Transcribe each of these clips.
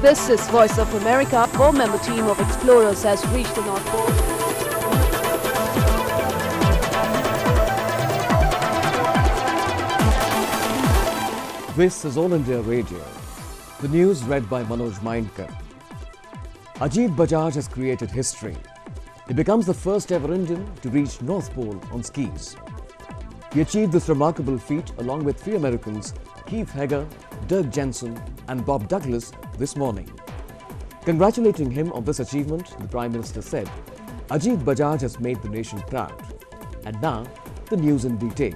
This is Voice of America. A four-member team of explorers has reached the North Pole. This is All India Radio. The news read by Manoj Mindkar. Ajeet Bajaj has created history. He becomes the first ever Indian to reach North Pole on skis. He achieved this remarkable feat along with three Americans, Keith Hager, Dirk Jensen and Bob Douglas, this morning. Congratulating him on this achievement, the Prime Minister said, Ajeet Bajaj has made the nation proud. And now, the news in detail.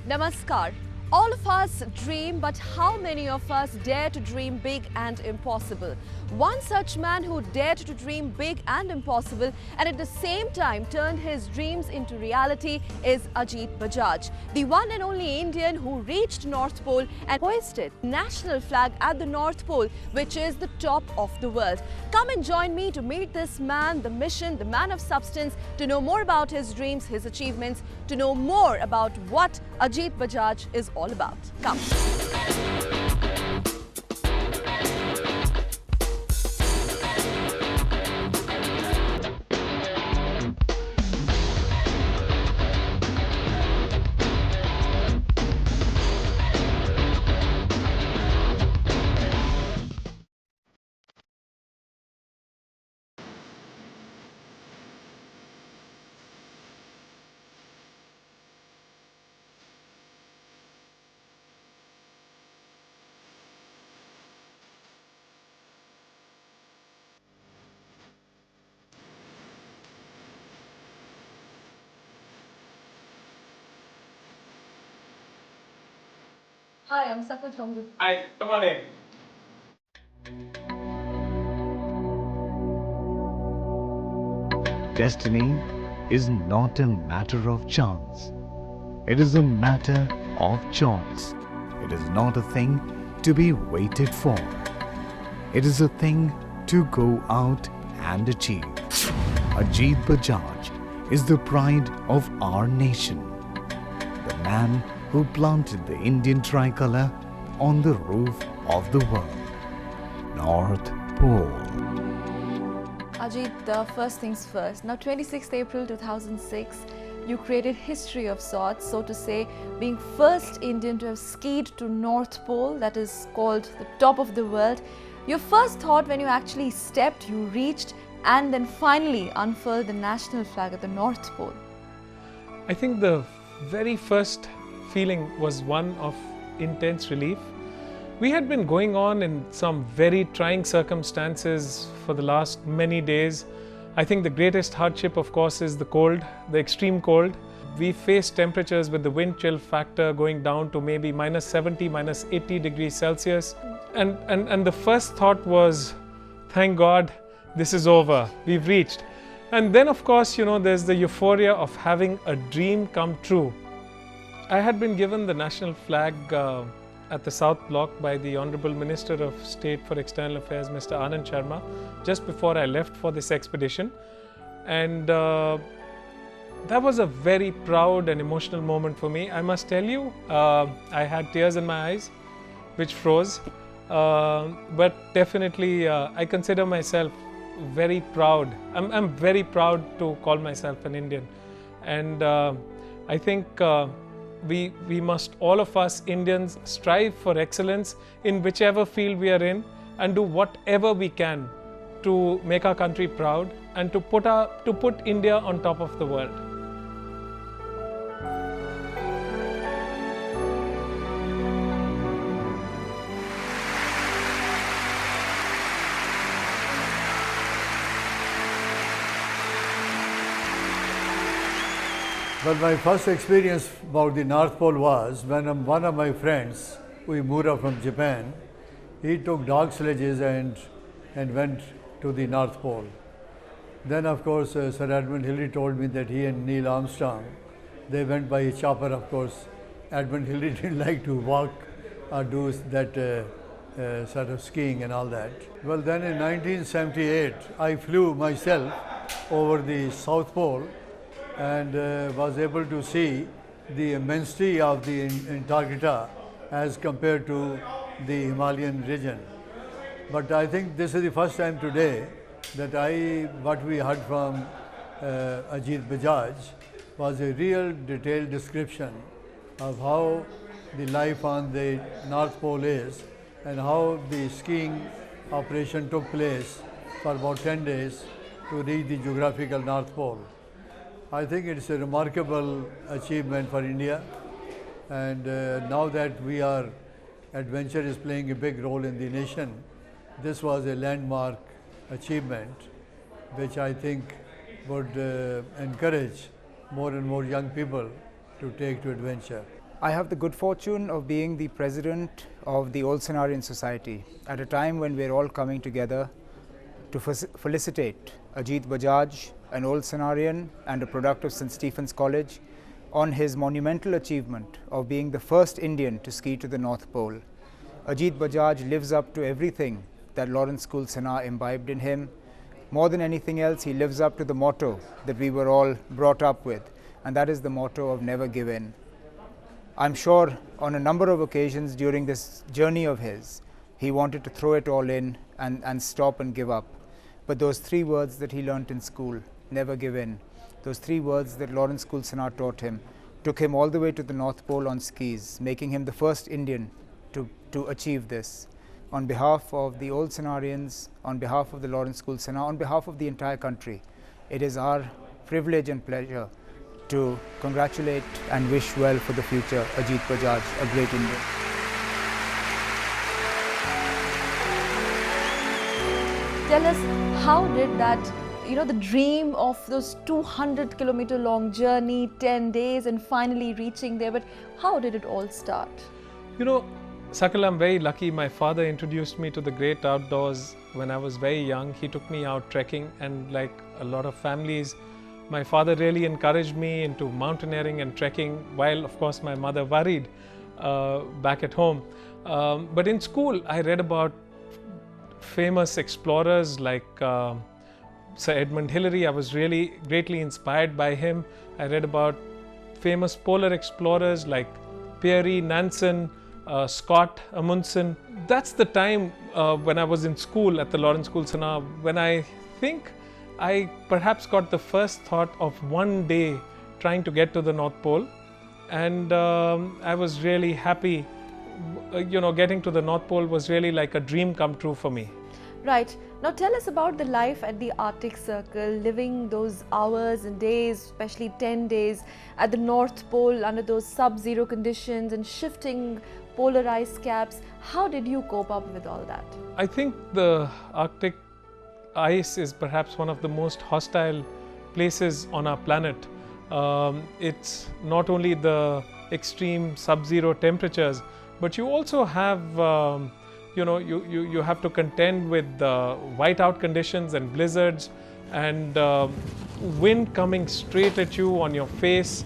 Namaskar. All of us dream, but how many of us dare to dream big and impossible? One such man who dared to dream big and impossible and at the same time turned his dreams into reality is Ajeet Bajaj, the one and only Indian who reached North Pole and hoisted national flag at the North Pole, which is the top of the world. Come and join me to meet this man, the mission, the man of substance, to know more about his dreams, his achievements, to know more about what Ajeet Bajaj is all about. Come. Hi, I'm Sakut from the... Hi, come on in. Destiny is not a matter of chance. It is a matter of choice. It is not a thing to be waited for. It is a thing to go out and achieve. Ajeet Bajaj is the pride of our nation. The man who planted the Indian tricolour on the roof of the world. North Pole. Ajeet, first things first. Now, 26th April 2006, you created history of sorts, so to say, being first Indian to have skied to North Pole, that is called the top of the world. Your first thought when you actually stepped, you reached, and then finally unfurled the national flag at the North Pole. I think the very first feeling was one of intense relief. We had been going on in some very trying circumstances for the last many days. I think the greatest hardship, of course, is the cold, the extreme cold. We faced temperatures with the wind chill factor going down to maybe minus 70, minus 80 degrees Celsius. And the first thought was, thank God, this is over, we've reached. And then, of course, you know, there's the euphoria of having a dream come true. I had been given the national flag at the South Block by the Honourable Minister of State for External Affairs, Mr. Anand Sharma, just before I left for this expedition. And that was a very proud and emotional moment for me. I must tell you, I had tears in my eyes, which froze. But definitely, I consider myself very proud. I'm very proud to call myself an Indian. And I think we must, all of us Indians, strive for excellence in whichever field we are in and do whatever we can to make our country proud and to put India on top of the world. But my first experience about the North Pole was when one of my friends, Uemura from Japan, he took dog sledges and went to the North Pole. Then, of course, Sir Edmund Hillary told me that he and Neil Armstrong, they went by a chopper. Of course, Edmund Hillary didn't like to walk or do that sort of skiing and all that. Well, then in 1978, I flew myself over the South Pole and was able to see the immensity of the Antarctica as compared to the Himalayan region. But I think this is the first time today that what we heard from Ajeet Bajaj was a real detailed description of how the life on the North Pole is and how the skiing operation took place for about 10 days to reach the geographical North Pole. I think it's a remarkable achievement for India, and now that adventure is playing a big role in the nation, this was a landmark achievement which I think would encourage more and more young people to take to adventure. I have the good fortune of being the president of the Olsenarian Society at a time when we're all coming together to felicitate Ajeet Bajaj, an Olsenarian and a product of St. Stephen's College, on his monumental achievement of being the first Indian to ski to the North Pole. Ajeet Bajaj lives up to everything that Lawrence School Sanaa imbibed in him. More than anything else, he lives up to the motto that we were all brought up with, and that is the motto of never give in. I'm sure on a number of occasions during this journey of his, he wanted to throw it all in and stop and give up. But those three words that he learnt in school, never give in, those three words that Lawrence School Sanaa taught him, took him all the way to the North Pole on skis, making him the first Indian to achieve this. On behalf of the Olsenarians, on behalf of the Lawrence School Sanaa, on behalf of the entire country, it is our privilege and pleasure to congratulate and wish well for the future Ajeet Bajaj, a great Indian. Tell us, how did that, the dream of those 200-kilometer long journey, 10 days, and finally reaching there, but how did it all start? Sakal, I'm very lucky. My father introduced me to the great outdoors when I was very young. He took me out trekking, and like a lot of families, my father really encouraged me into mountaineering and trekking, while of course my mother worried back at home. But in school, I read about famous explorers like Sir Edmund Hillary. I was really greatly inspired by him. I read about famous polar explorers like Peary, Nansen, Scott, Amundsen. That's the time when I was in school at the Lawrence School Sanaa, when I think I perhaps got the first thought of one day trying to get to the North Pole, and I was really happy. Getting to the North Pole was really like a dream come true for me. Right. Now tell us about the life at the Arctic Circle, living those hours and days, especially 10 days at the North Pole under those sub-zero conditions and shifting polar ice caps. How did you cope up with all that? I think the Arctic ice is perhaps one of the most hostile places on our planet. It's not only the extreme sub-zero temperatures, but you also have you have to contend with whiteout conditions and blizzards and wind coming straight at you on your face.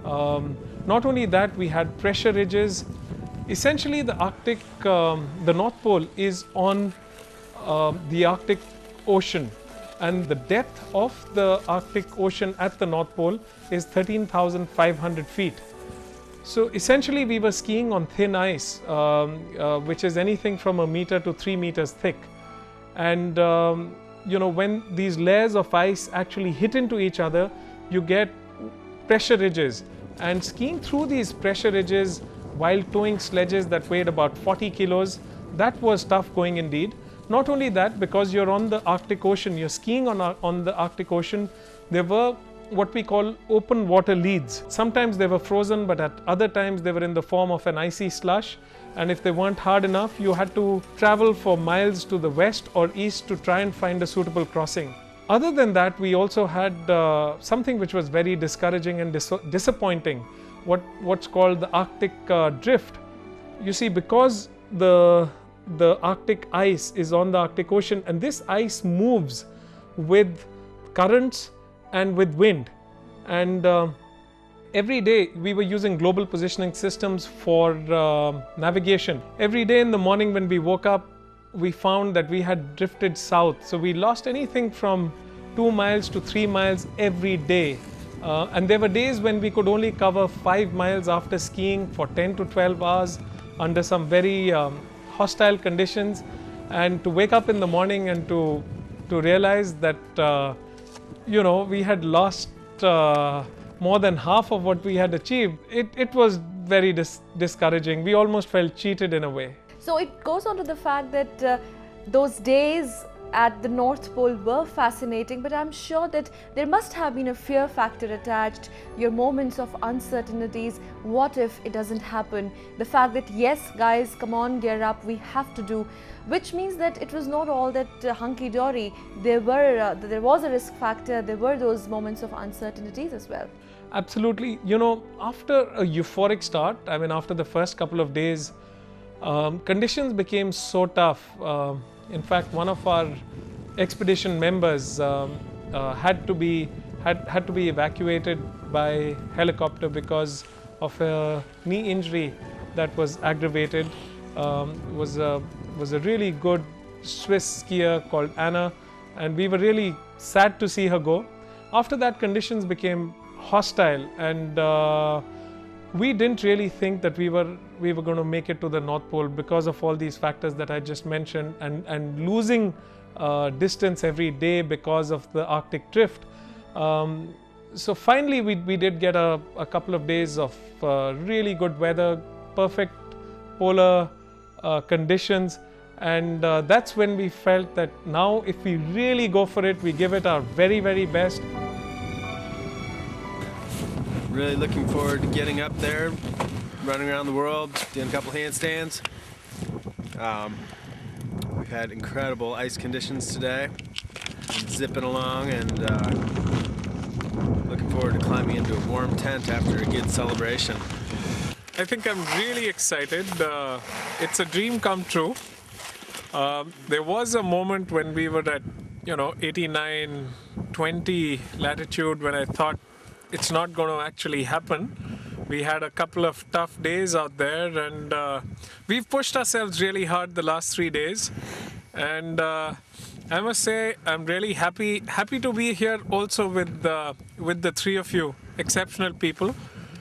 Not only that, we had pressure ridges. Essentially, the Arctic, the North Pole is on the Arctic Ocean, and the depth of the Arctic Ocean at the North Pole is 13,500 feet. So essentially, we were skiing on thin ice, which is anything from 1 meter to 3 meters thick. And when these layers of ice actually hit into each other, you get pressure ridges. And skiing through these pressure ridges while towing sledges that weighed about 40 kilos, that was tough going indeed. Not only that, because you're on the Arctic Ocean, you're skiing on the Arctic Ocean, there were what we call open water leads. Sometimes they were frozen, but at other times they were in the form of an icy slush. And if they weren't hard enough, you had to travel for miles to the west or east to try and find a suitable crossing. Other than that, we also had something which was very discouraging and disappointing, what's called the Arctic drift. You see, because the Arctic ice is on the Arctic Ocean, and this ice moves with currents and with wind. And every day we were using global positioning systems for navigation. Every day in the morning when we woke up, we found that we had drifted south. So we lost anything from 2 miles to 3 miles every day. And there were days when we could only cover 5 miles after skiing for 10 to 12 hours under some very hostile conditions. And to wake up in the morning and to realize that, we had lost more than half of what we had achieved, it was very discouraging. We almost felt cheated in a way. So it goes on to the fact that those days at the North Pole were fascinating, but I'm sure that there must have been a fear factor attached, your moments of uncertainties. What if it doesn't happen? The fact that, yes, guys, come on, gear up, we have to do, which means that it was not all that hunky-dory. There was a risk factor, there were those moments of uncertainties as well. Absolutely. After a euphoric start, after the first couple of days, conditions became so tough. In fact, one of our expedition members had to be evacuated by helicopter because of a knee injury that was aggravated. Was a really good Swiss skier called Anna, and we were really sad to see her go. After that, conditions became hostile, and we didn't really think that we were going to make it to the North Pole because of all these factors that I just mentioned, and losing distance every day because of the Arctic drift. So finally we did get a couple of days of really good weather, perfect polar conditions, and that's when we felt that now if we really go for it, we give it our very, very best. Really looking forward to getting up there, running around the world, doing a couple handstands. We've had incredible ice conditions today. I'm zipping along and looking forward to climbing into a warm tent after a good celebration. I think I'm really excited. It's a dream come true. There was a moment when we were at 89, 20 latitude when I thought it's not going to actually happen. We had a couple of tough days out there, and we've pushed ourselves really hard the last 3 days. And I must say, I'm really happy to be here also with the three of you, exceptional people.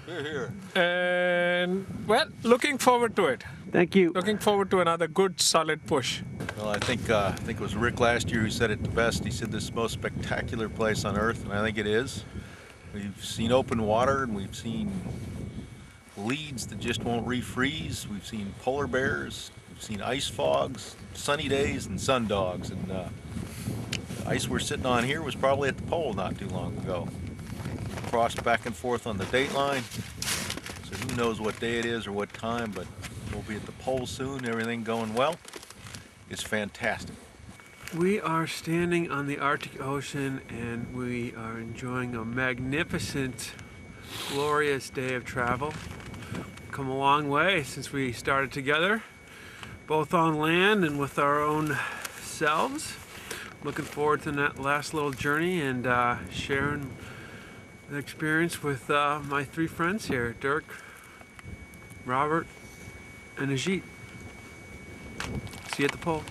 Here. And well, looking forward to it. Thank you. Looking forward to another good, solid push. Well, I think it was Rick last year who said it the best. He said this is the most spectacular place on Earth, and I think it is. We've seen open water, and we've seen leads that just won't refreeze. We've seen polar bears. We've seen ice fogs, sunny days, and sun dogs. And the ice we're sitting on here was probably at the pole not too long ago. Crossed back and forth on the date line. So who knows what day it is or what time, but we'll be at the pole soon. Everything going well. It's fantastic. We are standing on the Arctic Ocean, and we are enjoying a magnificent, glorious day of travel. Come a long way since we started together, both on land and with our own selves. Looking forward to that last little journey and sharing the experience with my three friends here, Dirk, Robert, and Ajeet. See you at the pole.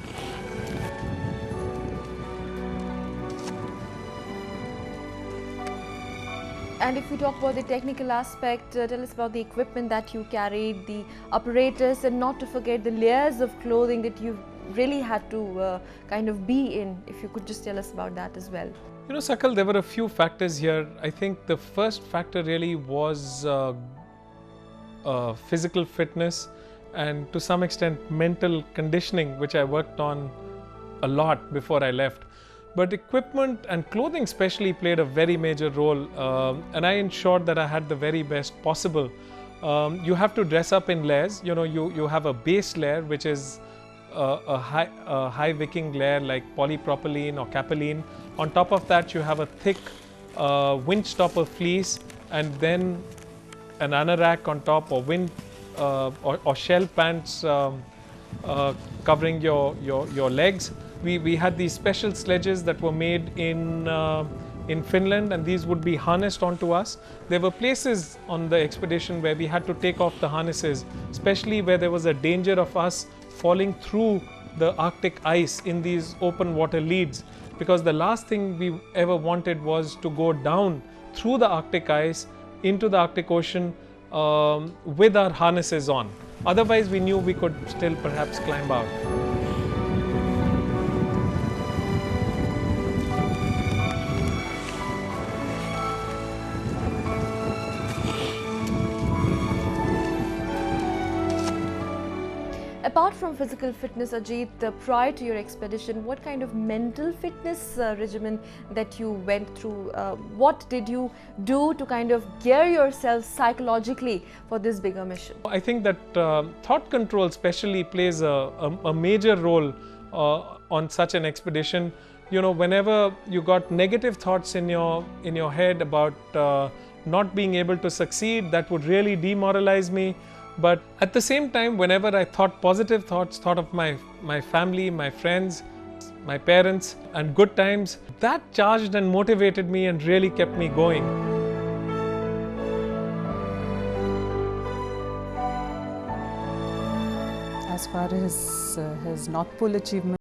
And if we talk about the technical aspect, tell us about the equipment that you carried, the apparatus, and not to forget the layers of clothing that you really had to kind of be in. If you could just tell us about that as well. Sakal, there were a few factors here. I think the first factor really was physical fitness and to some extent mental conditioning, which I worked on a lot before I left. But equipment and clothing especially played a very major role, and I ensured that I had the very best possible. You have to dress up in layers. You have a base layer, which is a high wicking layer like polypropylene or capilene. On top of that, you have a thick wind stopper fleece, and then an anorak on top, or wind or shell pants covering your legs. We had these special sledges that were made in Finland, and these would be harnessed onto us. There were places on the expedition where we had to take off the harnesses, especially where there was a danger of us falling through the Arctic ice in these open water leads, because the last thing we ever wanted was to go down through the Arctic ice into the Arctic Ocean with our harnesses on. Otherwise, we knew we could still perhaps climb out. Apart from physical fitness, Ajeet, prior to your expedition, what kind of mental fitness regimen that you went through? What did you do to kind of gear yourself psychologically for this bigger mission? I think that thought control especially plays a major role on such an expedition. You know, whenever you got negative thoughts in your head about not being able to succeed, that would really demoralize me. But at the same time, whenever I thought positive thoughts, thought of my family, my friends, my parents, and good times, that charged and motivated me and really kept me going. As far as his North Pole achievement,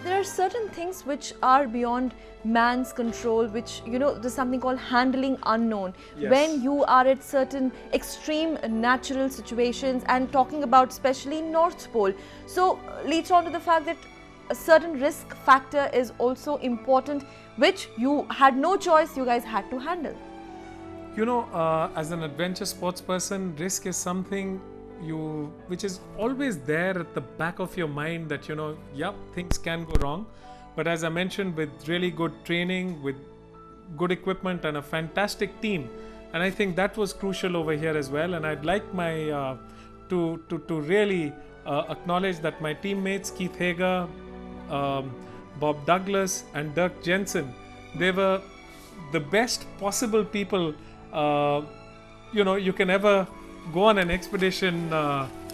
There are certain things which are beyond man's control, which, you know, there's something called handling unknown. Yes. When you are at certain extreme natural situations, and talking about especially North Pole. So leads on to the fact that a certain risk factor is also important, which you had no choice, you guys had to handle. You know, as an adventure sports person, risk is something which is always there at the back of your mind, that, you know, yeah, things can go wrong. But as I mentioned, with really good training, with good equipment and a fantastic team, and I think that was crucial over here as well. And I'd like to really acknowledge that my teammates Keith Hager, Bob Douglas and Dirk Jensen, they were the best possible people you know, you can ever go on an expedition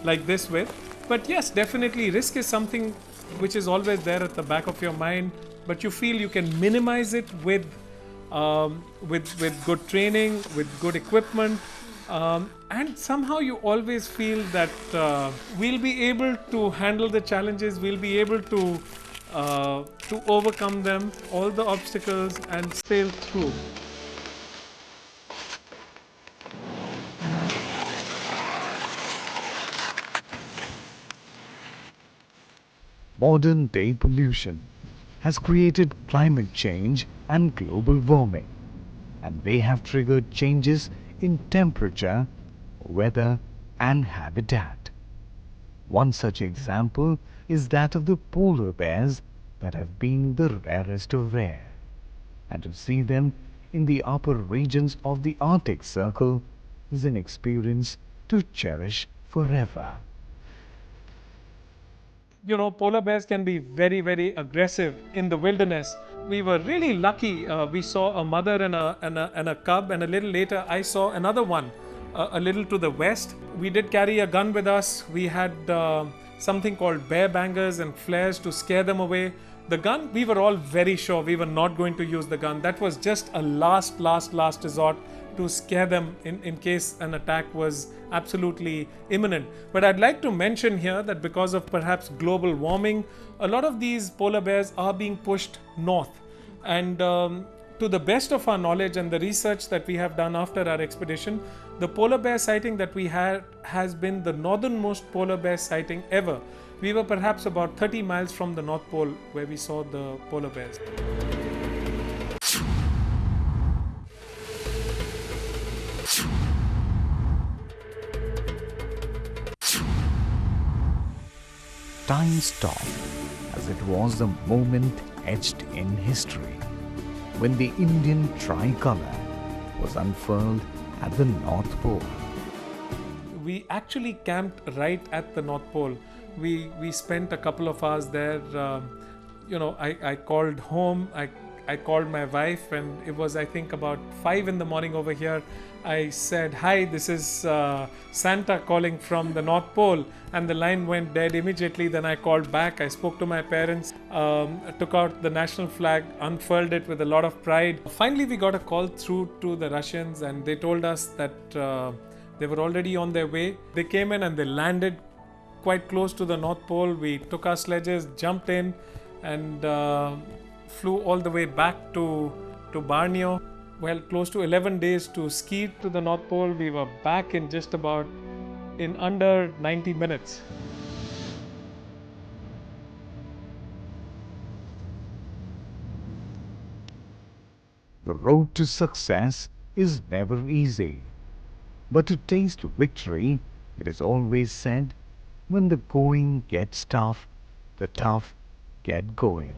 like this with. But yes, definitely risk is something which is always there at the back of your mind, but you feel you can minimize it with good training, with good equipment, and somehow you always feel that we'll be able to handle the challenges, we'll be able to overcome them, all the obstacles, and sail through. Modern day pollution has created climate change and global warming, and they have triggered changes in temperature, weather, and habitat. One such example is that of the polar bears that have been the rarest of rare, and to see them in the upper regions of the Arctic Circle is an experience to cherish forever. You know, polar bears can be very, very aggressive in the wilderness. We were really lucky. We saw a mother and a cub, and a little later I saw another one a little to the west. We did carry a gun with us. We had something called bear bangers and flares to scare them away. The gun, we were all very sure we were not going to use the gun. That was just a last resort to scare them in case an attack was absolutely imminent. But I'd like to mention here that because of perhaps global warming, a lot of these polar bears are being pushed north. And to the best of our knowledge and the research that we have done after our expedition, the polar bear sighting that we had has been the northernmost polar bear sighting ever. We were perhaps about 30 miles from the North Pole where we saw the polar bears. time stopped, as it was the moment etched in history when the Indian tricolour was unfurled at the North Pole. We actually camped right at the North Pole. We spent a couple of hours there. I called home. I called my wife, and it was, I think, about 5 in the morning over here. I said, "Hi, this is Santa calling from the North Pole," and the line went dead immediately. Then I called back. I spoke to my parents, took out the national flag, unfurled it with a lot of pride. Finally, we got a call through to the Russians, and they told us that they were already on their way. They came in and they landed quite close to the North Pole. We took our sledges, jumped in, and flew all the way back to Borneo. Well, close to 11 days to ski to the North Pole. We were back in just about in under 90 minutes. The road to success is never easy. But to taste victory, it is always said, when the going gets tough, the tough get going.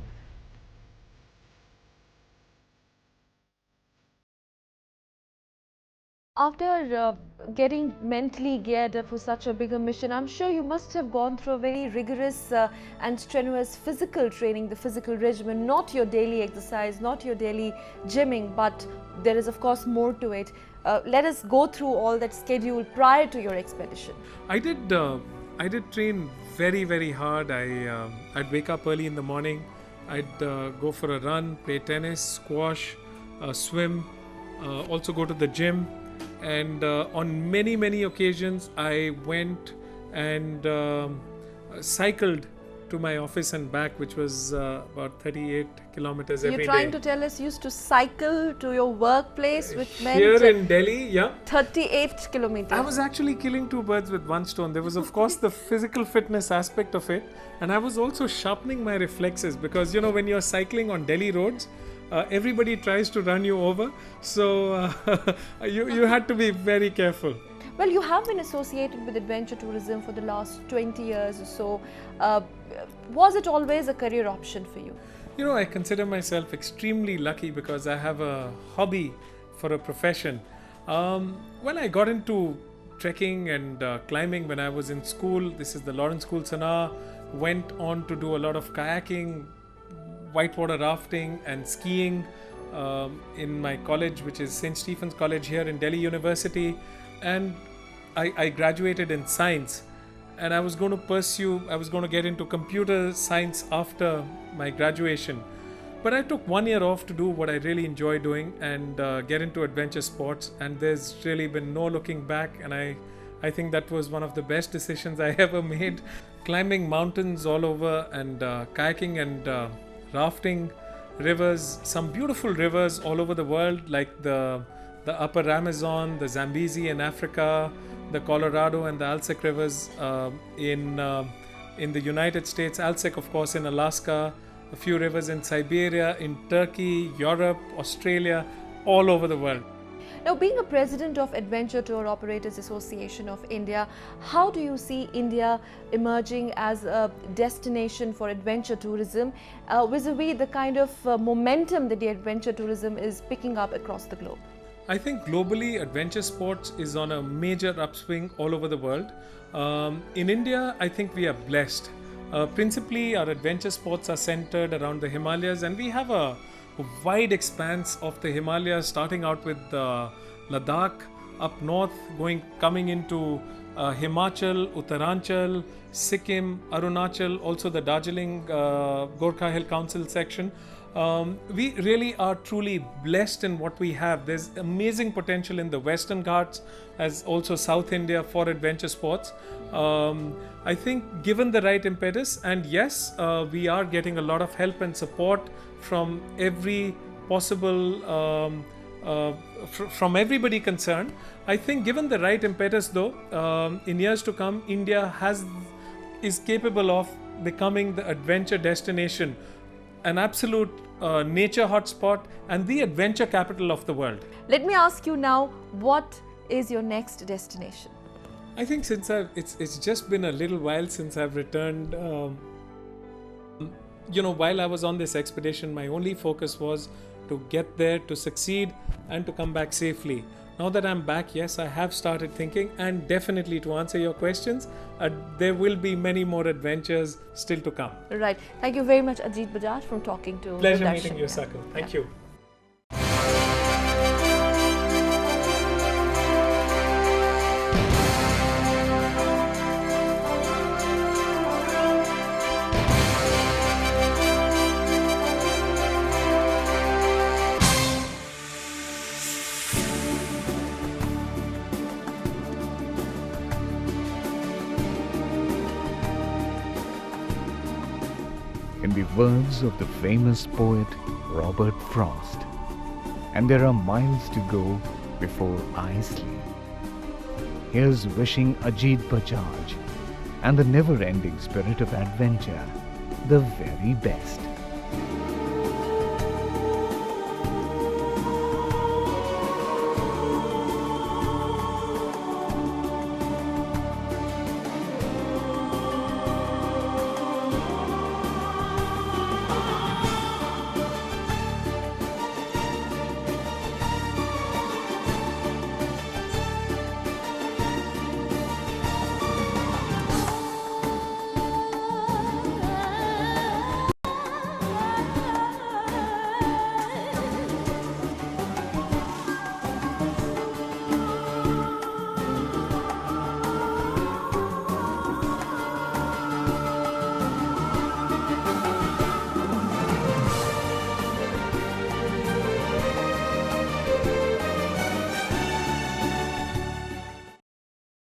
After getting mentally geared up for such a bigger mission, I'm sure you must have gone through a very rigorous and strenuous physical training, the physical regimen, not your daily exercise, not your daily gymming, but there is of course more to it. Let us go through all that schedule prior to your expedition. I did train very, very hard. I'd wake up early in the morning. I'd go for a run, play tennis, squash, swim, also go to the gym. And on many, many occasions, I went and cycled to my office and back, which was about 38 kilometers every day. You're trying to tell us you used to cycle to your workplace, which meant here in Delhi, yeah, 38 kilometers. I was actually killing two birds with one stone. There was, of course, the physical fitness aspect of it, and I was also sharpening my reflexes because, when you're cycling on Delhi roads, everybody tries to run you over, so you had to be very careful. Well, you have been associated with adventure tourism for the last 20 years or so. Was it always a career option for you? I consider myself extremely lucky because I have a hobby for a profession. Well, I got into trekking and climbing when I was in school. This is the Lawrence School, Sanaa. Went on to do a lot of kayaking, whitewater rafting and skiing in my college, which is St. Stephen's College here in Delhi University. And I graduated in science, and I was going to get into computer science after my graduation. But I took 1 year off to do what I really enjoy doing and get into adventure sports, and there's really been no looking back, and I think that was one of the best decisions I ever made. Climbing mountains all over and kayaking and rafting, rivers, some beautiful rivers all over the world, like the upper Amazon, the Zambezi in Africa, the Colorado and the Alsek rivers in the United States, Alsek of course in Alaska, a few rivers in Siberia, in Turkey, Europe, Australia, all over the world. Now, being a president of Adventure Tour Operators Association of India, how do you see India emerging as a destination for adventure tourism vis-a-vis the kind of momentum that the adventure tourism is picking up across the globe? I think globally, adventure sports is on a major upswing all over the world. In India, I think we are blessed. Principally, our adventure sports are centered around the Himalayas, and we have a wide expanse of the Himalayas, starting out with Ladakh up north, coming into Himachal, Uttaranchal, Sikkim, Arunachal, also the Darjeeling Gorkha Hill Council section. We really are truly blessed in what we have. There's amazing potential in the Western Ghats as also South India for adventure sports. I think given the right impetus, and yes, we are getting a lot of help and support from every possible, from everybody concerned. I think given the right impetus though, in years to come, India is capable of becoming the adventure destination, an absolute nature hotspot and the adventure capital of the world. Let me ask you now, what is your next destination? I think since it's just been a little while since I've returned. While I was on this expedition, my only focus was to get there, to succeed, and to come back safely. Now that I'm back, yes, I have started thinking, and definitely to answer your questions, there will be many more adventures still to come. Right. Thank you very much, Ajeet Bajaj, for talking to Pleasure Doordarshan. meeting you, Sakal. Thank you. In the words of the famous poet Robert Frost, and there are miles to go before I sleep. Here's wishing Ajeet Bajaj and the never-ending spirit of adventure the very best.